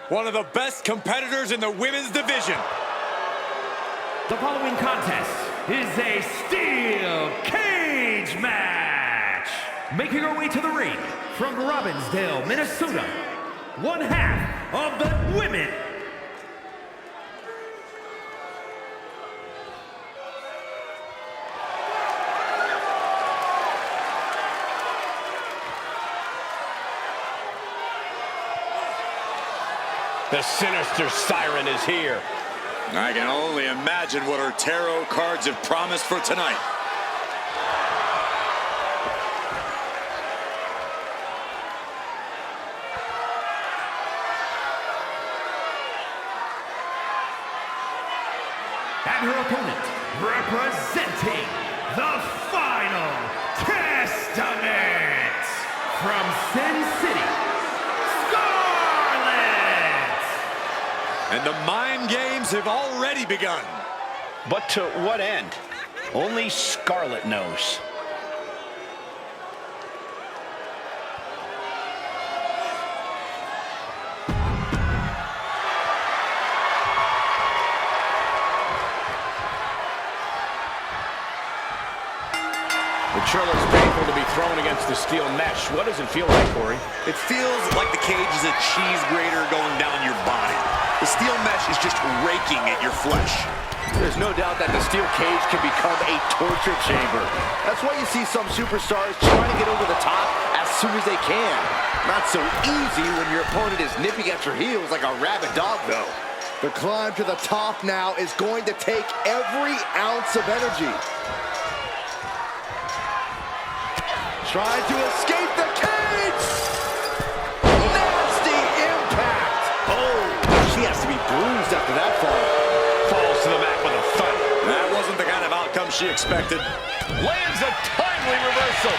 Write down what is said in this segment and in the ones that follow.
one of the best competitors in the women's division. The following contest is a steel cage match. Making her way to the ring from Robbinsdale, Minnesota, one half of the women. The sinister siren is here. I can only imagine what her tarot cards have promised for tonight. And her opponent, representing the Final Testament from Sin City, Scarlett! And the mind games have already begun. But to what end? Only Scarlett knows. Charlotte's painful to be thrown against the steel mesh. What does it feel like, Corey? It feels like the cage is a cheese grater going down your body. The steel mesh is just raking at your flesh. There's no doubt that the steel cage can become a torture chamber. That's why you see some superstars trying to get over the top as soon as they can. Not so easy when your opponent is nipping at your heels like a rabid dog, though. The climb to the top now is going to take every ounce of energy. Trying to escape the cage! Nasty impact! Oh, she has to be bruised after that fall. Falls to the mat with a thud. That wasn't the kind of outcome she expected. Lands a timely reversal.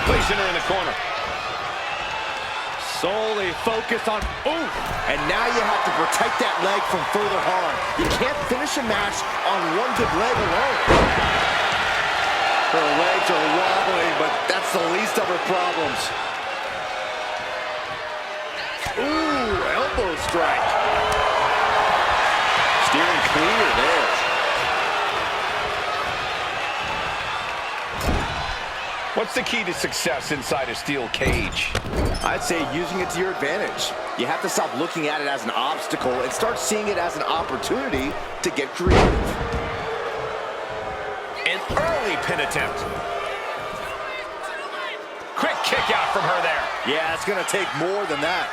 Placing her in the corner. Solely focused on, ooh! And now you have to protect that leg from further harm. You can't finish a match on one good leg alone. Her legs are wobbling, but that's the least of her problems. Ooh, elbow strike. Steering clear there. What's the key to success inside a steel cage? I'd say using it to your advantage. You have to stop looking at it as an obstacle and start seeing it as an opportunity to get creative. An early pin attempt. Quick kick out from her there. Yeah, it's going to take more than that.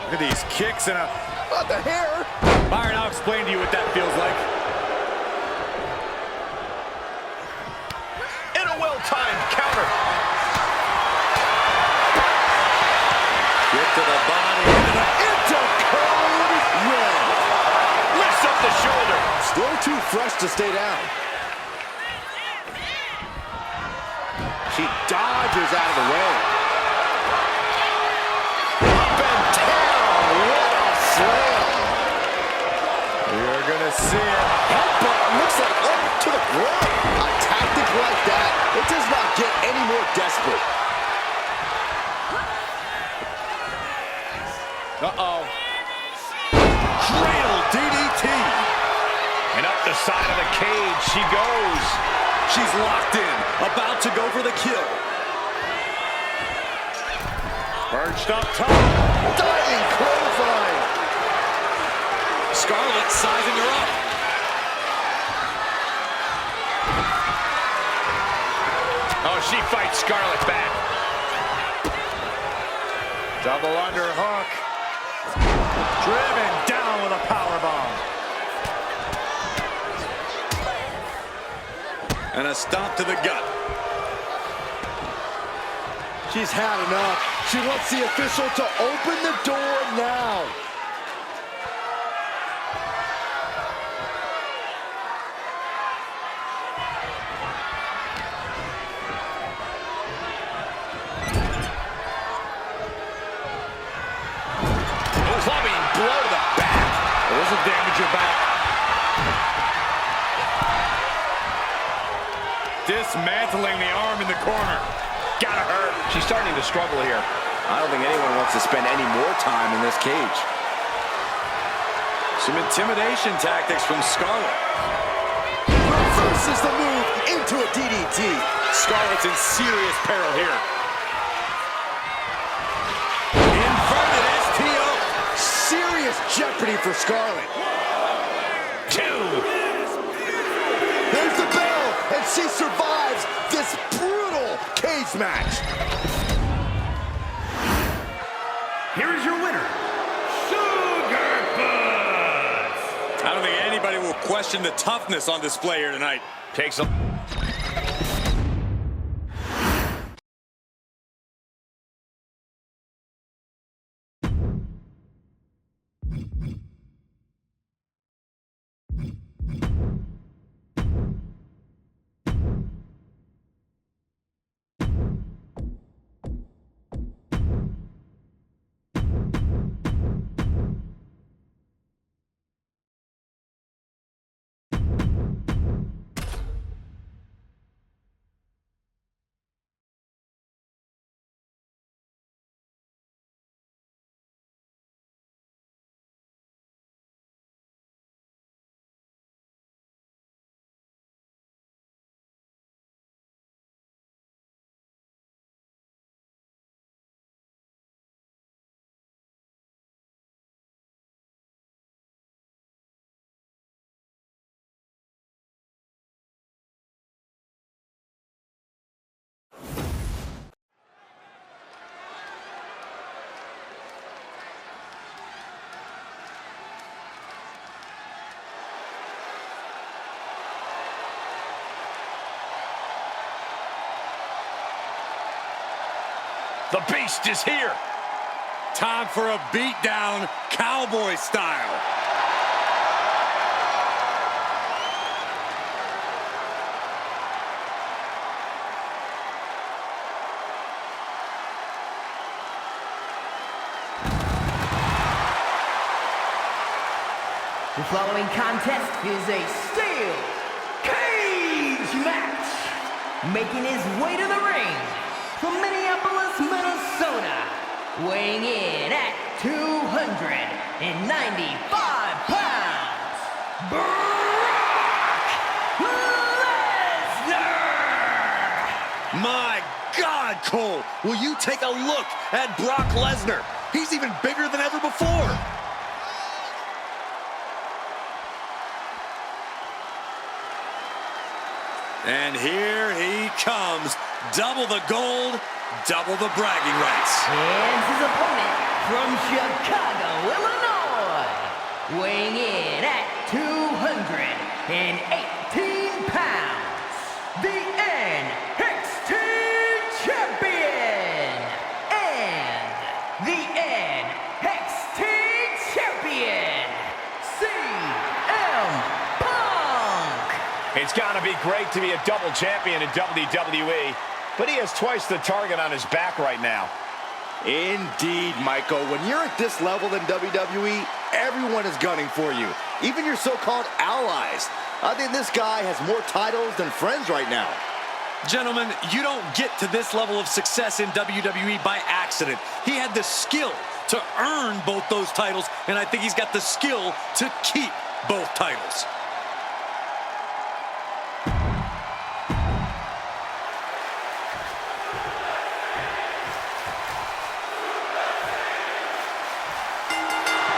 Look at these kicks and a... What the hair? Byron, I'll explain to you what that feels like. In a well-timed counter. Get to the body. Into code red. Lifts up the shoulder. Still too fresh to stay down. She dodges out of the way. Up and down. What a slam. You're going to see it. Headbutt looks like up to the ground. A tactic like that, it does not get any more desperate. Uh-oh. Cradle DDT. And up the side of the cage she goes. She's locked in, about to go for the kill. Perched up top. Diving clothesline. Scarlett sizing her up. Oh, she fights Scarlett back. Double underhook. Driven down with a powerbomb. And a stomp to the gut. She's had enough. She wants the official to open the door now. Clubbing blow to the back. This will damage your back. Dismantling the arm in the corner. Gotta hurt. She's starting to struggle here. I don't think anyone wants to spend any more time in this cage. Some intimidation tactics from Scarlett. Reverses the move into a DDT. Scarlett's in serious peril here. Inverted STO. Serious jeopardy for Scarlett. 2. There's the bell, and she survives this brutal cage match. Here is your winner, Sugar Buzz. I don't think anybody will question the toughness on display here tonight. Takes him. The Beast is here. Time for a beatdown, cowboy style. The following contest is a steel cage match. Making his way to the ring from Minneapolis, Minnesota, weighing in at 295 pounds, Brock Lesnar! My God, Cole, will you take a look at Brock Lesnar? He's even bigger than ever before. And here he comes. Double the gold, double the bragging rights. And his opponent from Chicago, Illinois, weighing in at 218 pounds, the NXT Champion and the NXT Champion, CM Punk. It's got to be great to be a double champion in WWE, but he has twice the target on his back right now. Indeed, Michael. When you're at this level in WWE, everyone is gunning for you, even your so-called allies. I think this guy has more titles than friends right now. Gentlemen, you don't get to this level of success in WWE by accident. He had the skill to earn both those titles, and I think he's got the skill to keep both titles.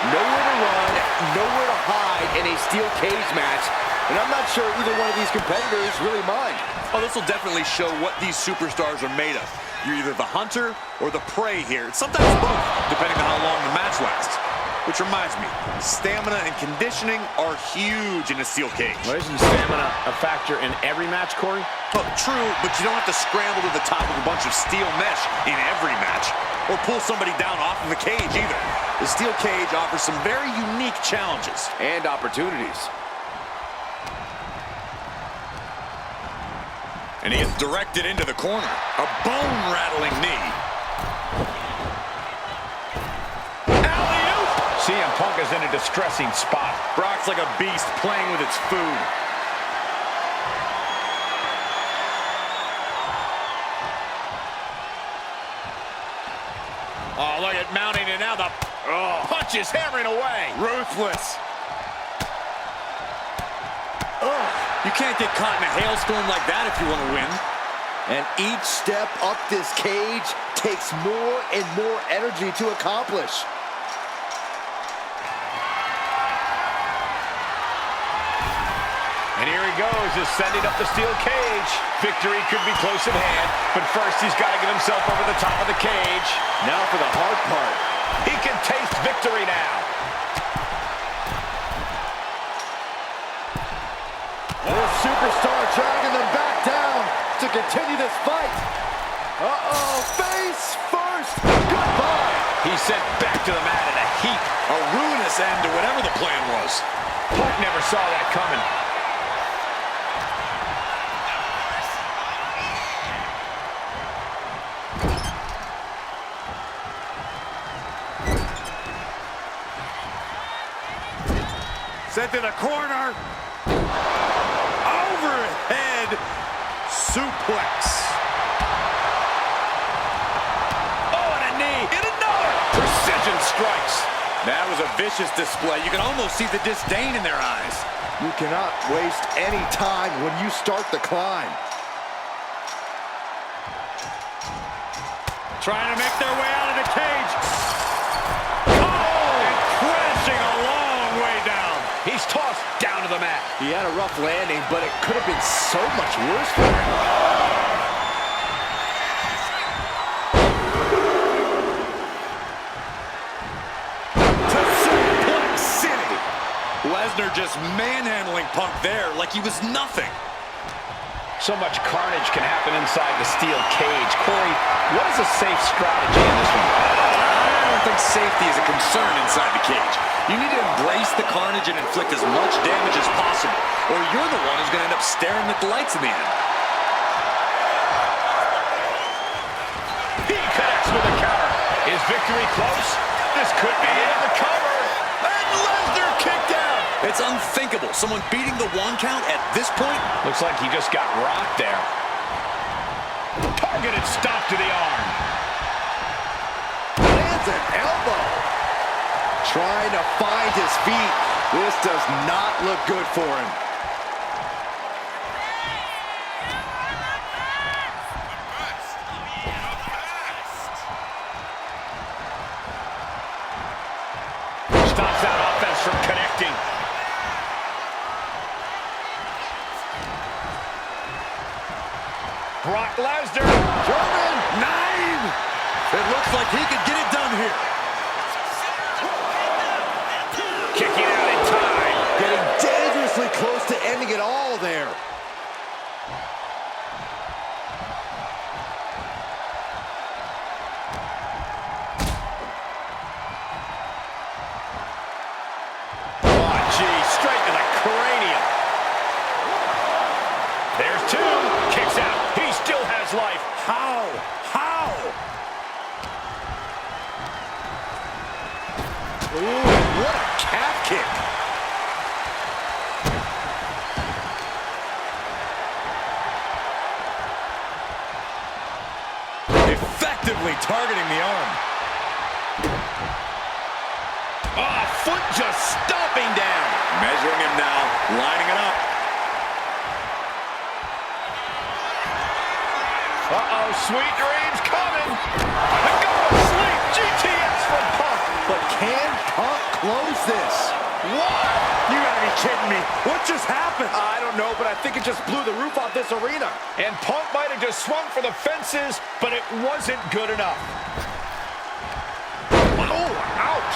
Nowhere to run, nowhere to hide in a steel cage match. And I'm not sure either one of these competitors really mind. Oh, this will definitely show what these superstars are made of. You're either the hunter or the prey here. Sometimes both, depending on how long the match lasts. Which reminds me, stamina and conditioning are huge in a steel cage. Well, isn't stamina a factor in every match, Corey? Oh, true, but you don't have to scramble to the top of a bunch of steel mesh in every match, or pull somebody down off of the cage either. The steel cage offers some very unique challenges. And opportunities. And he is directed into the corner. A bone-rattling knee. Alley-oop! CM Punk is in a distressing spot. Brock's like a beast playing with its food. Oh, look at mounting, and now the punch is hammering away. Ruthless. You can't get caught in a hailstorm like that if you want to win. And each step up this cage takes more and more energy to accomplish. And here he goes, ascending up the steel cage. Victory could be close at hand, but first he's got to get himself over the top of the cage. Now for the hard part. He can taste victory now. This superstar dragging them back down to continue this fight. Uh-oh, face first, goodbye. He's sent back to the mat in a heap. A ruinous end to whatever the plan was. Punk never saw that coming. Sent to the corner. Overhead suplex. Oh, and a knee. And another. Precision strikes. That was a vicious display. You can almost see the disdain in their eyes. You cannot waste any time when you start the climb. Trying to make their way out of the cage. Oh! And crashing a long way down. He's tossed down to the mat. He had a rough landing, but it could have been so much worse for him. To Suplex City. Lesnar just manhandling Punk there like he was nothing. So much carnage can happen inside the steel cage. Corey, what is a safe strategy in this one? I don't think safety is a concern inside the cage. You need to embrace the carnage and inflict as much damage as possible, or you're the one who's going to end up staring at the lights in the end. He connects with a counter. Is victory close? This could be it. The cover. And Lesnar kicked out. It's unthinkable. Someone beating the 1 count at this point? Looks like he just got rocked there. Targeted stop to the arm. Lands an elbow. Trying to find his feet. This does not look good for him. Stops that offense from connecting. Brock Lesnar. German 9! It looks like he could get it done here. Kicking out in time. Getting dangerously close to ending it all there. Oh, gee, straight to the cranium. There's 2. Kicks out. He still has life. How? How? Ooh, what a calf kick. Effectively targeting the arm. Oh, foot just stomping down. Measuring him now, lining it up. Uh-oh, sweet dreams coming. The go to sleep. GTS from Punk. But can Punk close this? What? You gotta be kidding me. What just happened? I don't know, but I think it just blew the roof off this arena. And Punk might have just swung for the fences, but it wasn't good enough. Oh, ouch.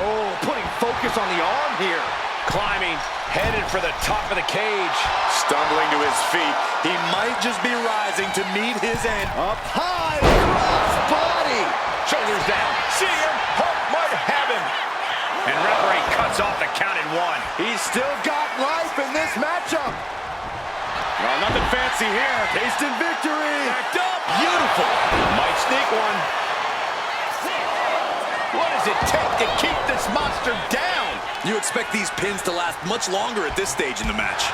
Oh, putting focus on the arm here. Climbing, headed for the top of the cage. Stumbling to his feet. He might just be rising to meet his end. Up high, cross body. Shoulders down. See him. Punk might have him. And referee cuts off the count at 1. He's still got life in this matchup. Well, nothing fancy here. Tasting victory. Backed up. Beautiful. Might sneak one. What does it take to keep this monster down? You expect these pins to last much longer at this stage in the match.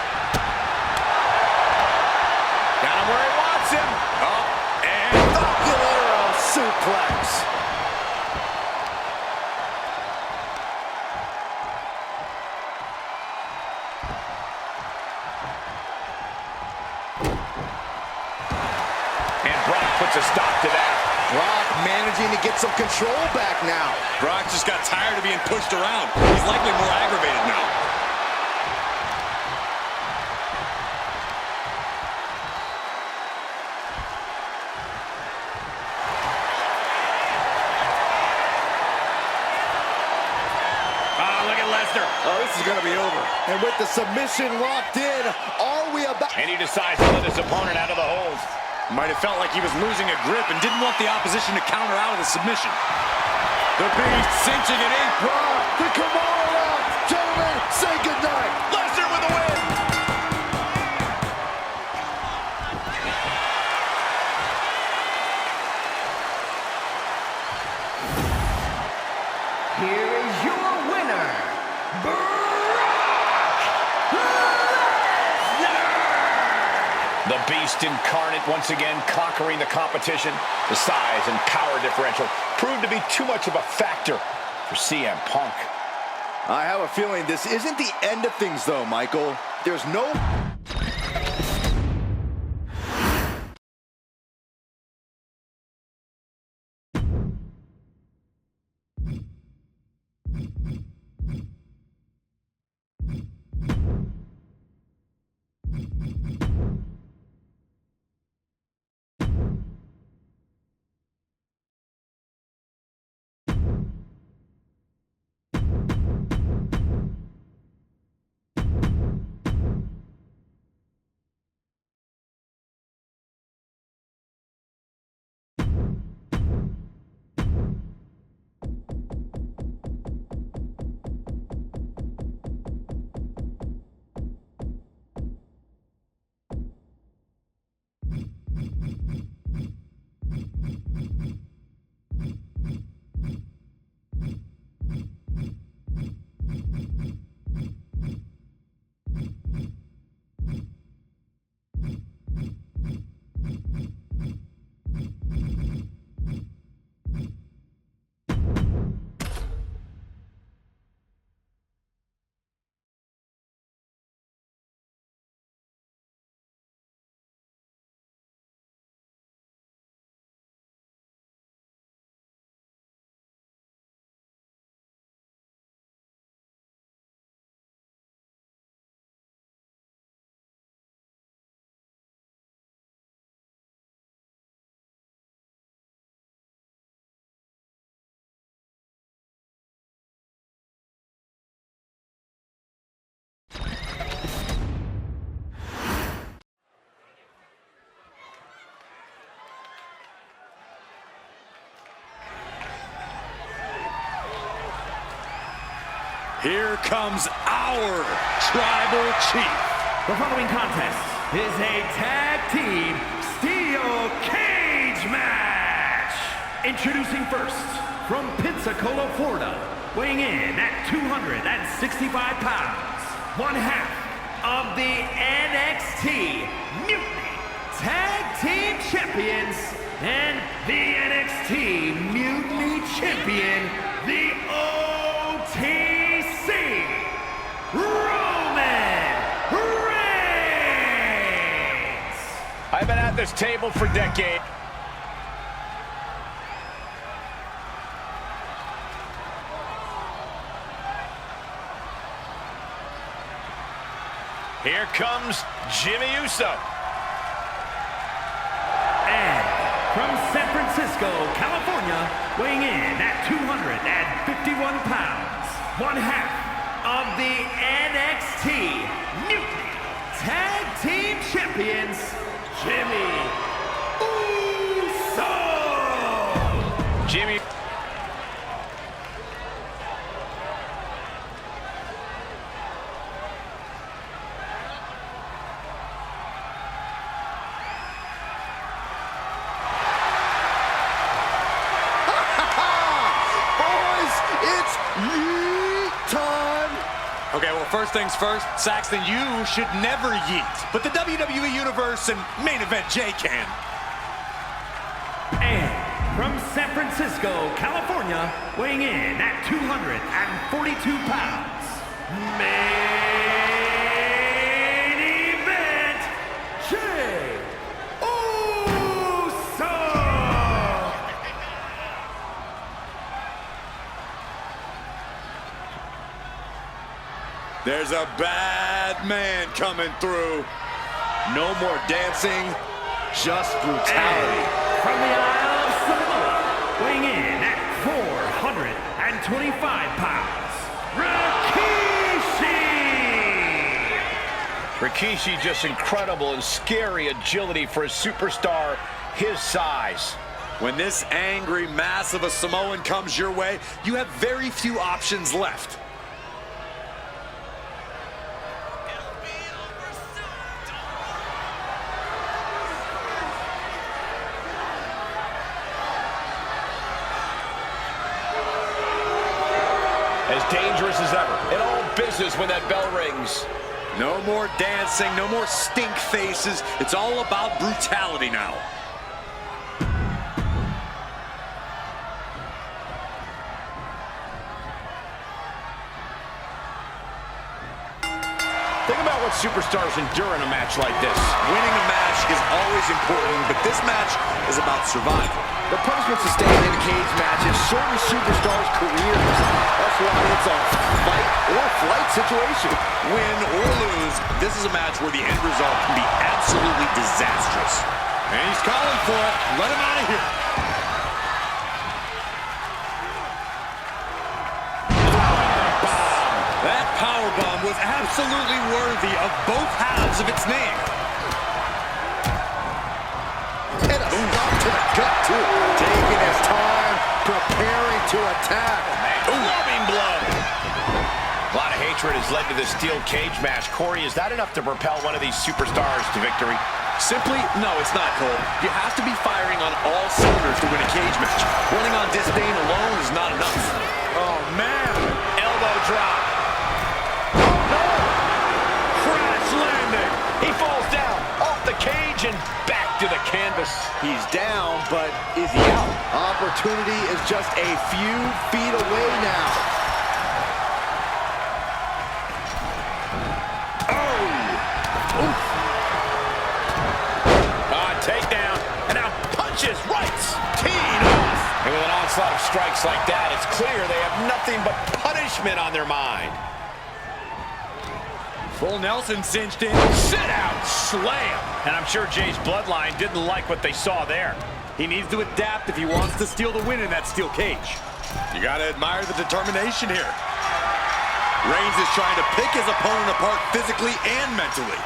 Got him where he wants him. Oh, suplex. And Brock puts a stop to that. Brock managing to get some control back now. Brock just got tired of being pushed around. He's likely more aggravated now. Look at Lesnar. Oh, this is going to be over. And with the submission locked in, are we about... And he decides to let his opponent out of the hold. Might have felt like he was losing a grip and didn't want the opposition to counter out of the submission. The Beast cinching it in. Brock, the Kimura. Gentlemen, say goodnight. Lesnar with the win. Here is your winner, The Beast incarnate once again conquering the competition. The size and power differential proved to be too much of a factor for CM Punk. I have a feeling this isn't the end of things, though, Michael. There's no... Here comes our Tribal Chief. The following contest is a tag team steel cage match. Introducing first, from Pensacola, Florida, weighing in at 265 pounds, one half of the NXT Mutiny Tag Team Champions and the NXT Mutiny Champion, the OTC, Roman Reigns. I've been at this table for decades. Here comes Jimmy Uso. And from San Francisco, California, weighing in at 251 pounds, one half of the NXT Mutiny Tag Team Champions, Jimmy Uso. Jimmy. Okay, well, first things first, Saxton, you should never yeet. But the WWE Universe and main event Jay can. And from San Francisco, California, weighing in at 242 pounds, main event, Jey Uso! There's a bad man coming through. No more dancing, just brutality. And from the Isle of Samoa, weighing in at 425 pounds, Rikishi! Rikishi, just incredible and scary agility for a superstar his size. When this angry mass of a Samoan comes your way, you have very few options left. As dangerous as ever. In all business when that bell rings. No more dancing, no more stink faces. It's all about brutality now. Think about what superstars endure in a match like this. Winning a match is always important, but this match is about survival. The punishment sustained in cage matches shorten superstars' careers. That's why it's a fight or flight situation. Win or lose, this is a match where the end result can be absolutely disastrous. And he's calling for it. Let him out of here. That powerbomb was absolutely worthy of both halves of its name. And a stop to the gut, too. Taking his time, preparing to attack. Loving blow. A lot of hatred has led to this steel cage match. Corey, is that enough to propel one of these superstars to victory? Simply, no, it's not, Cole. You have to be firing on all cylinders to win a cage match. Running on disdain alone is not enough. Oh, man. Elbow drop. Crash landing. He falls down, off the cage and back to the canvas. He's down, but is he out? Opportunity is just a few feet away now. Takedown, and now punches, rights, teeing off. And with an onslaught of strikes like that, it's clear they have nothing but punishment on their mind. Full Nelson cinched in. Sit out, slam. And I'm sure Jay's bloodline didn't like what they saw there. He needs to adapt if he wants to steal the win in that steel cage. You gotta admire the determination here. Reigns is trying to pick his opponent apart physically and mentally.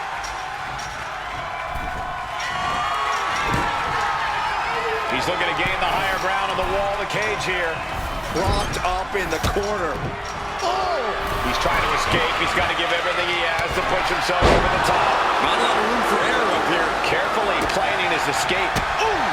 He's looking to gain the higher ground on the wall of the cage here. Propped up in the corner. Oh! He's trying to escape. He's got to give everything he has to push himself over the top. Not a lot of room for error up here. Carefully planning his escape. Ooh!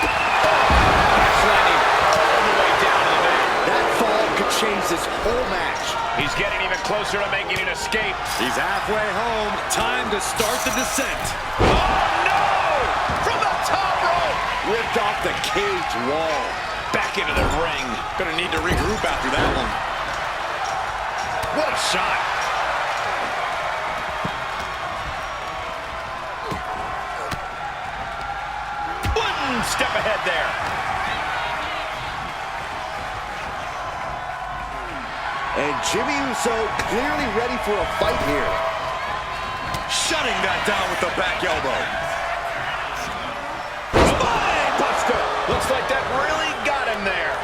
Crash landing all the way down to the mat. That fall could change this whole match. He's getting even closer to making an escape. He's halfway home. Time to start the descent. Oh, no! From the top rope! Ripped off the cage wall. Back into the ring. Gonna need to regroup after that one. What a shot. One step ahead there. And Jimmy Uso clearly ready for a fight here. Shutting that down with the back elbow. Buster. Looks like that really got him there.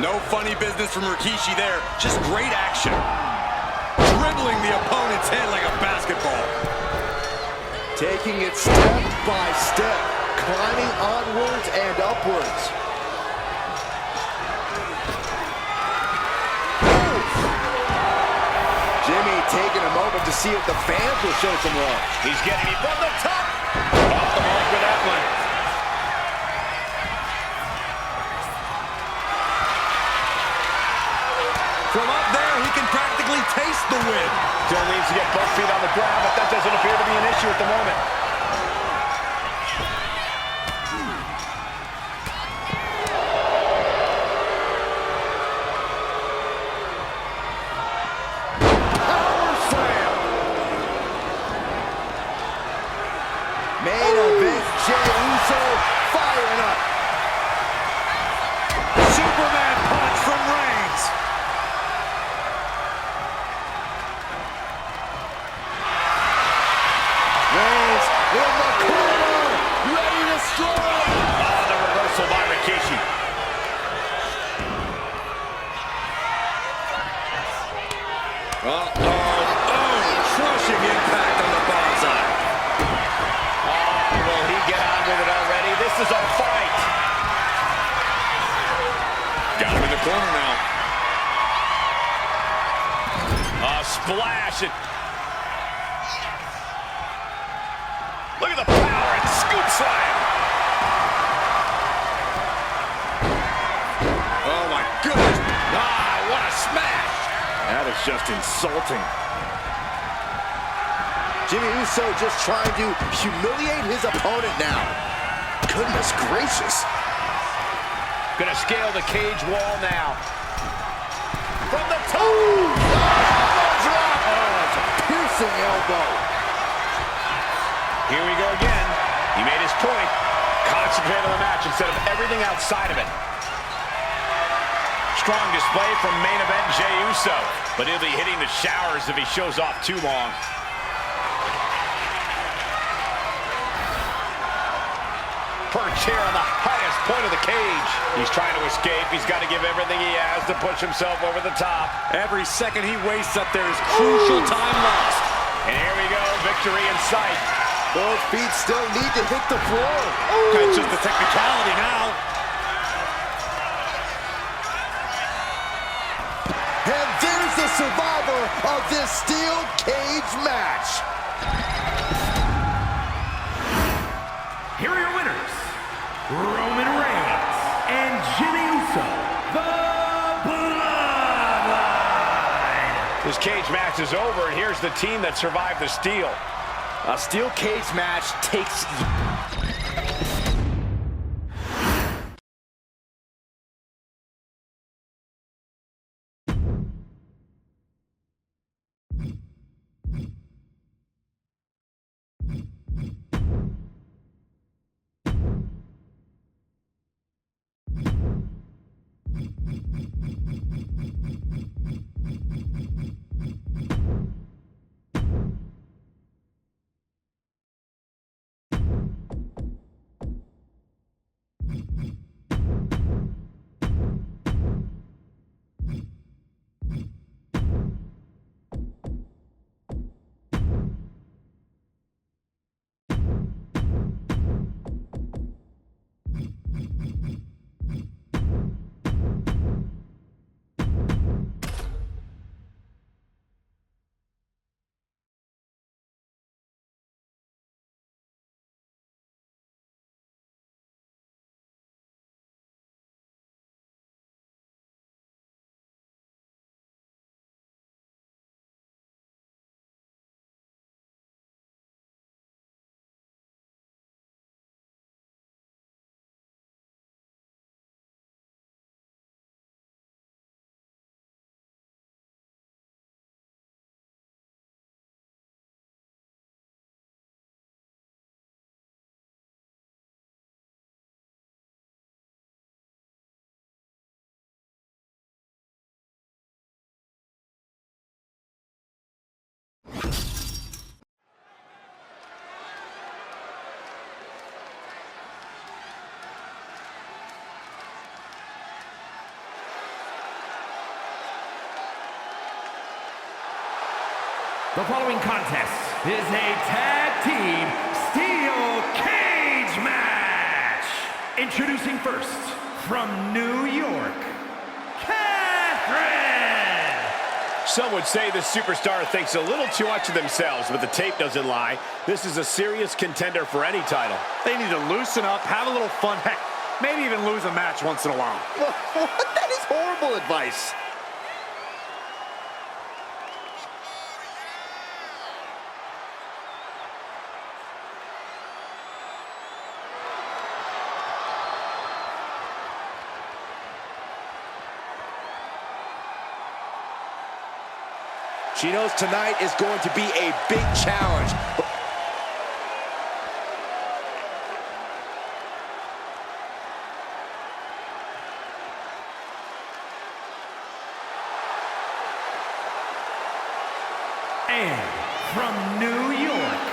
No funny business from Rikishi there. Just great action. Dribbling the opponent's head like a basketball. Taking it step by step. Climbing onwards and upwards. Jimmy taking a moment to see if the fans will show some love. He's getting it from the top. Off the mark with that one. From up there, he can practically taste the win. Still needs to get both feet on the ground, but that doesn't appear to be an issue at the moment. Main event, Jey Uso firing up. Superman punch from Reigns. Reigns in the corner, ready to strike. Oh, the reversal by Rikishi. Crushing impact on the bonsai. Oh, will he get on with it already? This is a fight. Got him in the corner now. Splash it. Look at the power and scoop slam. Oh my goodness. What a smash. That is just insulting. Jimmy Uso just trying to humiliate his opponent now. Goodness gracious. Gonna scale the cage wall now. From the top. Elbow drop. Oh, it's a piercing elbow. Here we go again. He made his point. Concentrate on the match instead of everything outside of it. Strong display from main event Jey Uso, but he'll be hitting the showers if he shows off too long. Perched here on the highest point of the cage. He's trying to escape. He's got to give everything he has to push himself over the top. Every second he wastes up there is crucial time lost. And here we go, victory in sight. Both feet still need to hit the floor. That's just the technicality now. And there's the survivor of this steel cage match. Here are your winners, Roman Reigns and Jimmy Uso, the Bloodline. This cage match is over, and here's the team that survived the steel. A steel cage match takes... The following contest is a tag team steel cage match. Introducing first, from New York, Catherine. Some would say this superstar thinks a little too much of themselves, but the tape doesn't lie. This is a serious contender for any title. They need to loosen up, have a little fun, heck, maybe even lose a match once in a while. That is horrible advice. She knows tonight is going to be a big challenge. And from New York,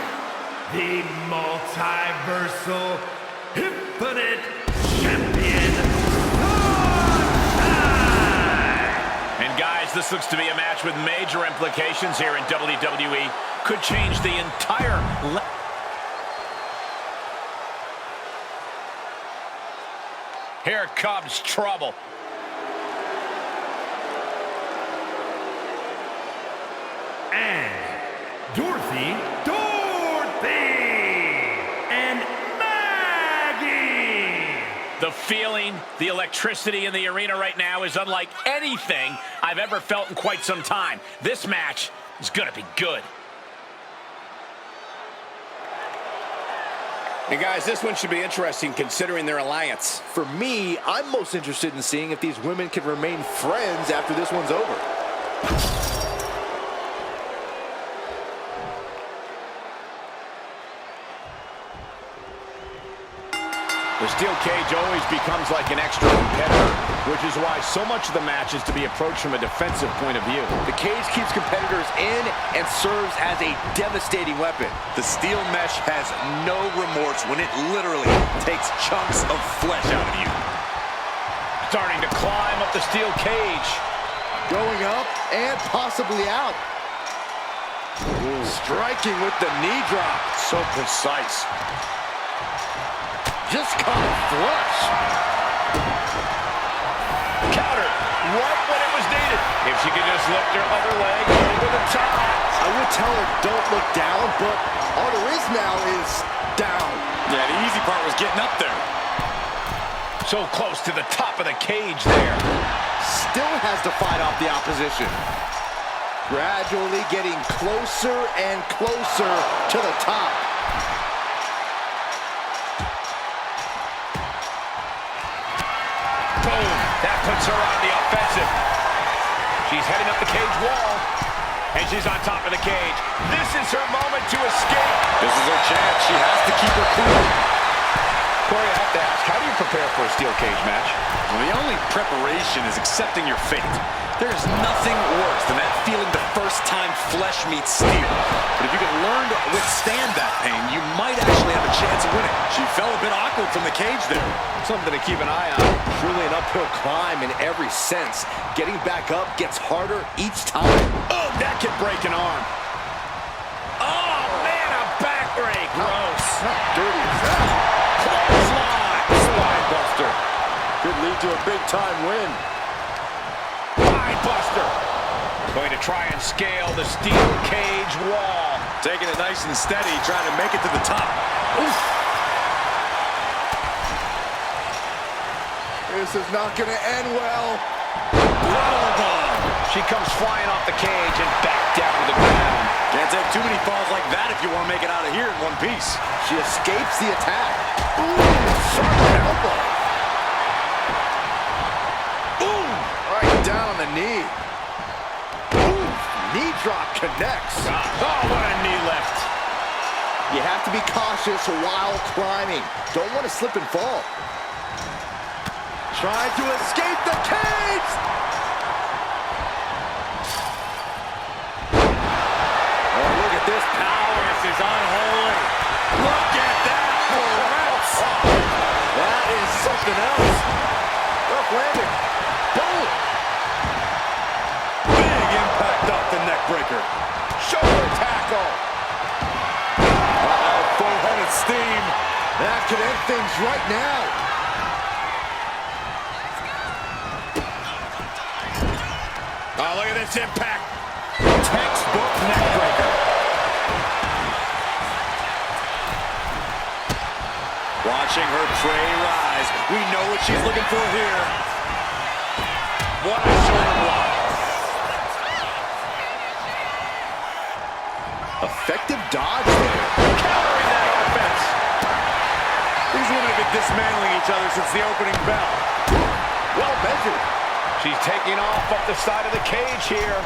the multiversal infinite champion, And guys, this looks to be a match with major implications here in WWE. Could change the entire... Here comes trouble. and Dorothy, and Maggie. The feeling, the electricity in the arena right now is unlike anything I've ever felt in quite some time. This match is going to be good. And guys, this one should be interesting considering their alliance. For me, I'm most interested in seeing if these women can remain friends after this one's over. The steel cage always becomes like an extra competitor, which is why so much of the match is to be approached from a defensive point of view. The cage keeps competitors in and serves as a devastating weapon. The steel mesh has no remorse when it literally takes chunks of flesh out of you. Starting to climb up the steel cage. Going up and possibly out. Ooh. Striking with the knee drop. So precise. Just caught flush. Counter right when it was needed. If she could just lift her other leg over the top. I would tell her don't look down, but all there is now is down. Yeah, the easy part was getting up there. So close to the top of the cage there. Still has to fight off the opposition. Gradually getting closer and closer to the top. Boom. That puts her on the offensive. She's heading up the cage wall. And she's on top of the cage. This is her moment to escape. This is her chance. She has to keep her cool. Corey, I have to ask, how do you prepare for a steel cage match? Well, the only preparation is accepting your fate. There's nothing worse than that feeling the first time flesh meets steel. But if you can learn to withstand that pain, you might actually have a chance of winning. She felt a bit awkward from the cage there. Something to keep an eye on. Truly an uphill climb in every sense. Getting back up gets harder each time. Oh, that could break an arm. Oh, man, a back break. Gross. How dirty is that? Clothesline. Spine buster. Could lead to a big-time win. Spine buster. Going to try and scale the steel cage wall. Taking it nice and steady, trying to make it to the top. Oof. This is not going to end well. She comes flying off the cage and back down to the ground. Can't take too many falls like that if you want to make it out of here in one piece. She escapes the attack. Ooh, sharp elbow. Boom! Right down on the knee. Ooh, knee drop connects. Oh, what a knee lift. You have to be cautious while climbing. Don't want to slip and fall. Trying to escape the cage! Oh, look at this power. This is unholy. Look at that collapse. That is something else. Rough landing. Boom! Big impact off the neck breaker. Shoulder tackle. Uh-oh, full-headed steam. That could end things right now. Oh, look at this impact. Textbook neck breaker. Watching her prey rise. We know what she's looking for here. What a shoulder block. Effective dodge there. Countering that offense. These women have been dismantling each other since the opening bell. Well measured. She's taking off up the side of the cage here.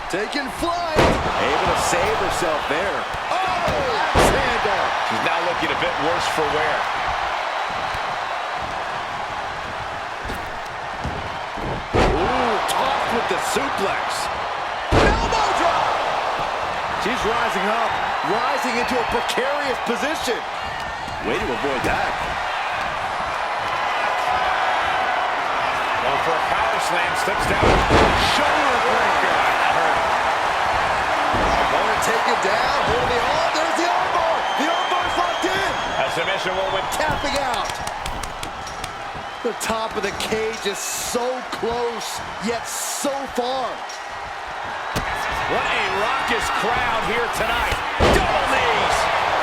Taking flight. Able to save herself there. Oh, handle. She's now looking a bit worse for wear. Ooh, tossed with the suplex. Elbow drop. She's rising up, rising into a precarious position. Way to avoid that. Going for a power slam, slips down. Shoulder breaker. That hurt. Opponent taken down, holding the arm. There's the armbar. The armbar's locked in. A submission will win. Tapping out. The top of the cage is so close, yet so far. What a raucous crowd here tonight. Double knees.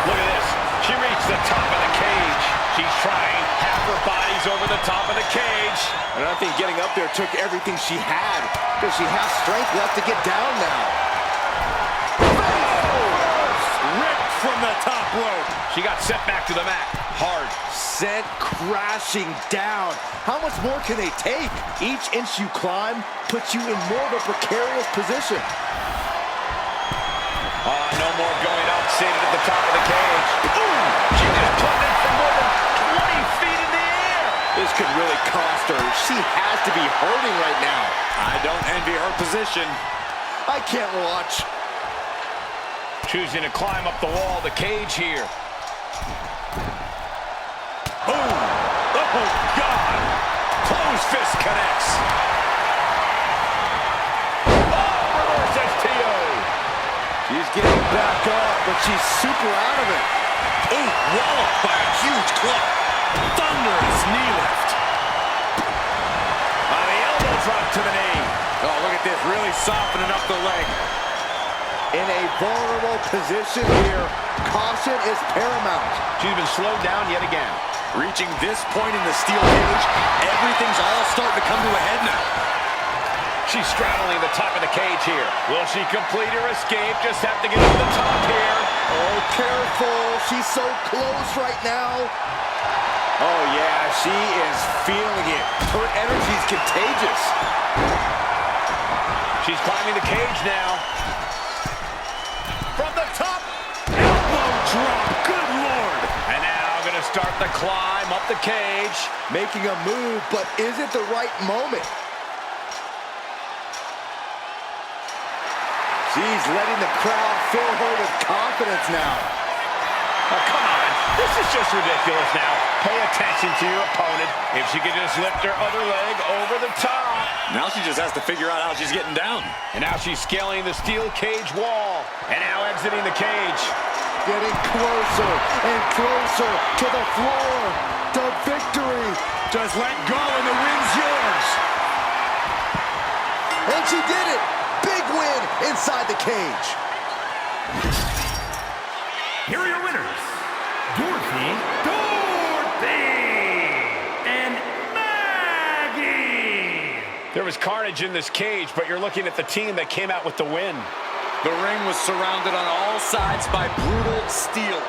Look at this. She reached the top of the cage. She's trying. Half her body's over the top of the cage. And I think getting up there took everything she had. Does she have strength left to get down now? Ripped from the top rope. She got sent back to the mat. Hard. Sent crashing down. How much more can they take? Each inch you climb puts you in more of a precarious position. No more going up, seated at the top of the cage. Ooh, she just plummeted from more than 20 feet in the air. This could really cost her. She has to be hurting right now. I don't envy her position. I can't watch. Choosing to climb up the wall of the cage here. Boom! Oh, God! Closed fist connects. Oh, reverse STO. She's getting back up, but she's super out of it. Ooh, walloped by a huge club. Thunderous knee lift. On the elbow drop to the knee. Oh, look at this, really softening up the leg. In a vulnerable position here, caution is paramount. She's been slowed down yet again. Reaching this point in the steel cage, everything's all starting to come to a head now. She's straddling the top of the cage here. Will she complete her escape? Just have to get to the top here. Oh, careful. She's so close right now. Oh, yeah, she is feeling it. Her energy's contagious. She's climbing the cage now. From the top, elbow drop. Good Lord. And now going to start the climb up the cage. Making a move, but is it the right moment? She's letting the crowd fill her with confidence now. Oh, come on. This is just ridiculous now. Pay attention to your opponent. If she could just lift her other leg over the top. Now she just has to figure out how she's getting down. And now she's scaling the steel cage wall. And now exiting the cage. Getting closer and closer to the floor. To victory. Just let go and the win's yours. And she did it. Big win inside the cage. Here are your winners, Dorothy and Maggie. There was carnage in this cage, but you're looking at the team that came out with the win. The ring was surrounded on all sides by brutal steel.